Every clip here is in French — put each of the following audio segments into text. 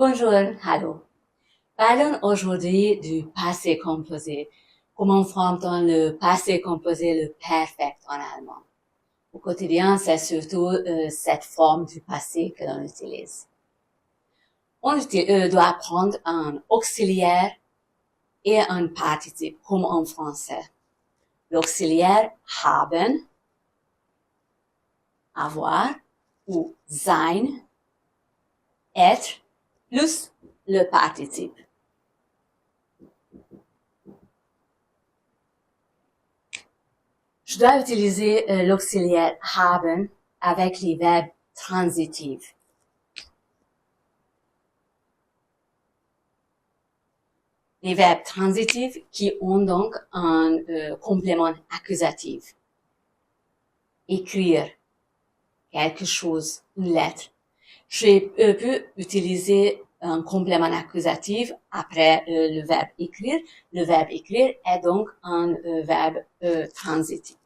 Bonjour, hallo. Parlons aujourd'hui du passé composé. Comment forme-t-on le passé composé, le perfect en allemand? Au quotidien, c'est surtout cette forme du passé que l'on utilise. On doit prendre un auxiliaire et un participe, comme en français. L'auxiliaire haben, avoir, ou sein, être, plus le participe. Je dois utiliser l'auxiliaire haben avec les verbes transitifs. Les verbes transitifs qui ont donc un complément accusatif. Écrire quelque chose, une lettre. Je peux utiliser un complément accusatif après le verbe écrire. Le verbe écrire est donc un verbe transitif.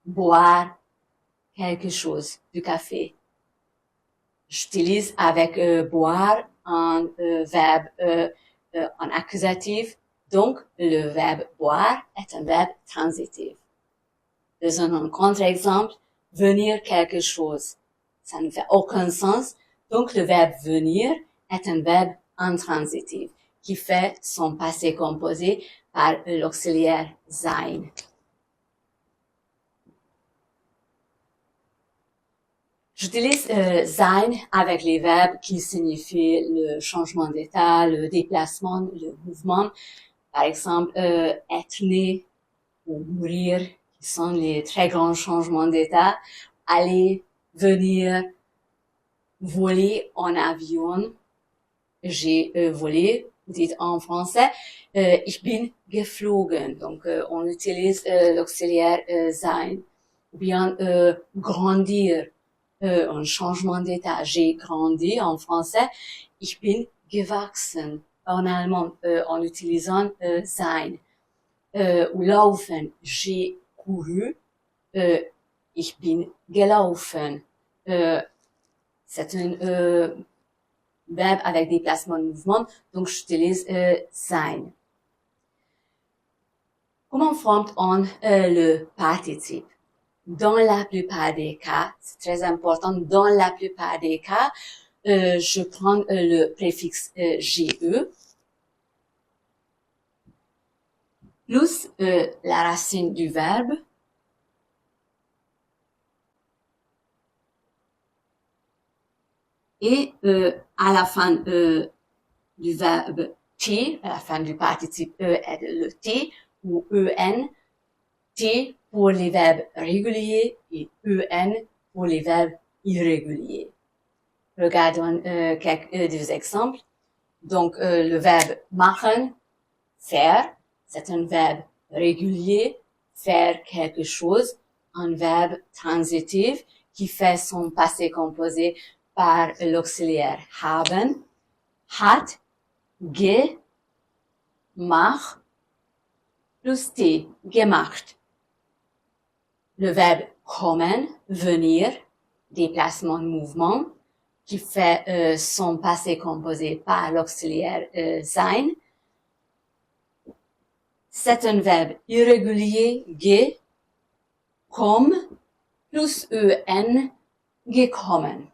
Boire quelque chose, du café. J'utilise avec boire un verbe en accusatif, donc le verbe boire est un verbe transitif. Faisons un contre-exemple, venir quelque chose. Ça ne fait aucun sens, donc le verbe venir est un verbe intransitif qui fait son passé composé par l'auxiliaire sein. J'utilise sein avec les verbes qui signifient le changement d'état, le déplacement, le mouvement. Par exemple, être né ou mourir, qui sont les très grands changements d'état. Aller, venir, voler en avion. J'ai volé, dit en français. Ich bin geflogen. Donc, on utilise l'auxiliaire sein. Ou bien grandir. Un changement d'état. J'ai grandi en français. Ich bin gewachsen. En allemand, en utilisant sein. Ou laufen. J'ai couru. Ich bin gelaufen. C'est un verbe avec déplacement de mouvement. Donc, j'utilise sein. Comment forme-t-on le participe? Dans la plupart des cas, c'est très important, dans la plupart des cas, je prends le préfixe GE plus la racine du verbe et à la fin du verbe T, à la fin du participe E est le T ou EN, T pour les verbes réguliers et EN pour les verbes irréguliers. Regardons deux exemples. Donc, le verbe machen, faire, c'est un verbe régulier, faire quelque chose, un verbe transitif qui fait son passé composé par l'auxiliaire haben, hat, gemacht, plus T, gemacht. Le verbe kommen, venir, déplacement de mouvement, qui fait son passé composé par l'auxiliaire sein. C'est un verbe irrégulier, comme, plus en, gekommen.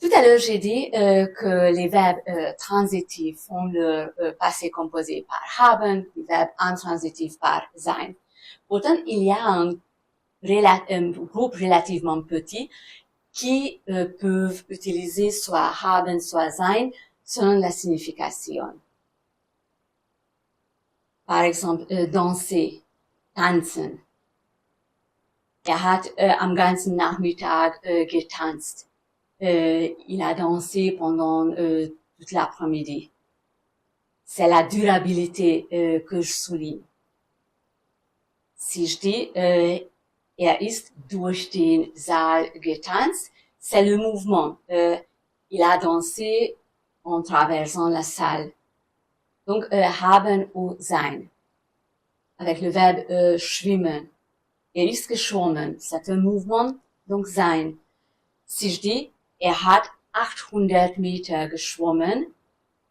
Tout à l'heure, j'ai dit que les verbes transitifs font leur passé composé par haben, les verbes intransitifs par sein. Pourtant, il y a un groupe relativement petit qui peuvent utiliser soit haben, soit sein, selon la signification. Par exemple, danser, tanzen. Hat am ganzen Nachmittag getanzt. Il a dansé pendant toute l'après-midi. C'est la durabilité que je souligne. Si je dis er ist durch den Saal getanzt, c'est le mouvement. Il a dansé en traversant la salle. Donc, haben ou sein. Avec le verbe schwimmen. Er ist geschwommen. C'est un mouvement, donc sein. Si je dis, er hat 800 Meter geschwommen.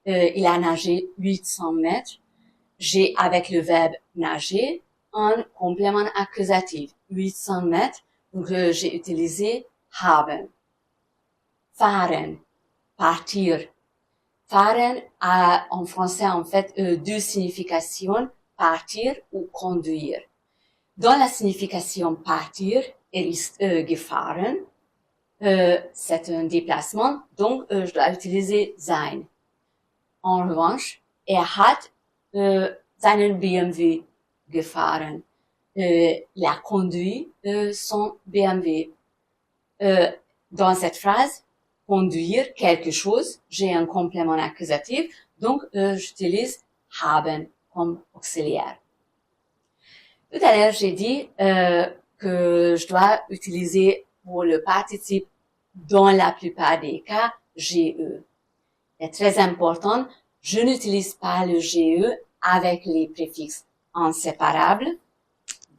Il a nagé 800 mètres. J'ai, avec le verbe nager, un complément accusatif. 800 mètres. Donc, j'ai utilisé haben. Fahren. Partir. Fahren a en français en fait deux significations, partir ou conduire. Dans la signification partir, ist gefahren, c'est un déplacement, donc je dois utiliser sein. En revanche, hat seinen BMW gefahren. Il a conduit son BMW. Dans cette phrase, conduire quelque chose, j'ai un complément accusatif, donc j'utilise haben comme auxiliaire. Tout à l'heure, j'ai dit que je dois utiliser pour le participe dans la plupart des cas GE. C'est très important, je n'utilise pas le GE avec les préfixes inséparables,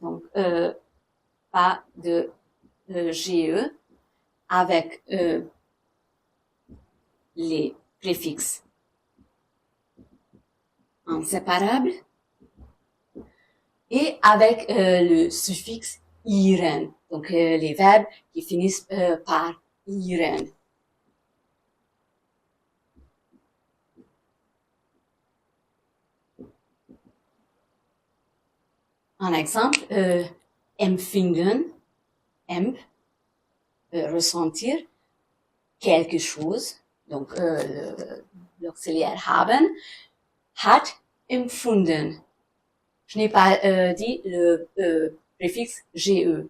donc pas de GE avec les préfixes inséparables et avec le suffixe iren, donc les verbes qui finissent par iren. Un exemple, empfinden, ressentir quelque chose, donc l'auxiliaire haben, hat empfunden. Je n'ai pas dit le préfixe GE.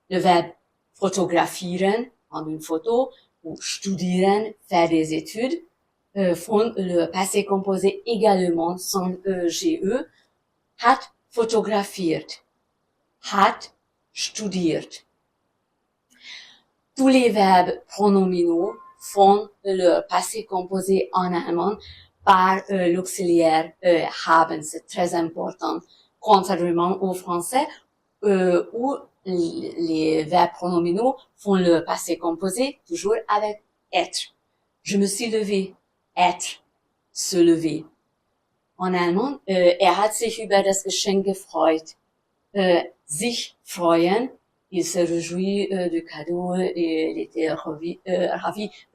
Le verbe photographieren, prendre une photo, ou studieren, faire des études, font le passé composé également sans GE. Hat fotografiert, hat studiert. Tous les verbes pronominaux font le passé composé en allemand par l'auxiliaire haben, c'est très important, contrairement au français où les verbes pronominaux font le passé composé toujours avec être. Je me suis levé, être, se lever. En allemand, hat sich über das Geschenk gefreut. Sich freuen, il se réjouit du cadeau et il était ravi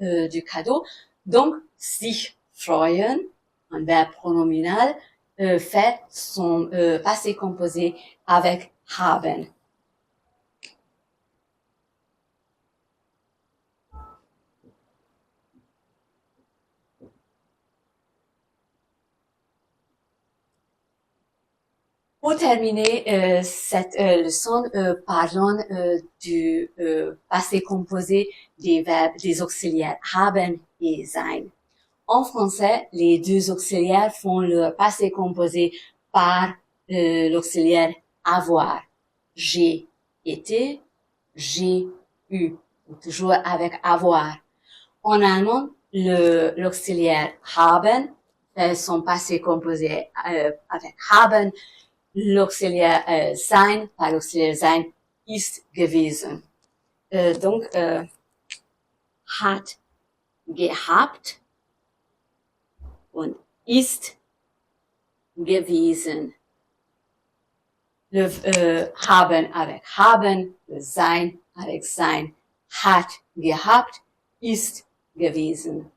du cadeau. Donc, sich freuen, un verbe pronominal, fait son passé composé avec haben. Pour terminer cette leçon, parlons du passé composé des verbes, des auxiliaires haben et sein. En français, les deux auxiliaires font le passé composé par l'auxiliaire avoir. J'ai été, j'ai eu, toujours avec avoir. En allemand, l'auxiliaire haben fait son passé composé avec haben. L'auxiliaire sein, par l'auxiliaire sein, ist gewesen. Donc, hat gehabt und ist gewesen. Le haben avec haben, le sein avec sein, hat gehabt, ist gewesen.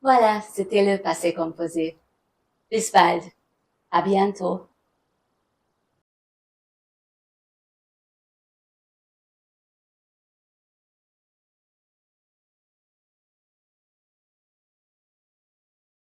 Voilà, c'était le passé composé. Bis bald. À bientôt.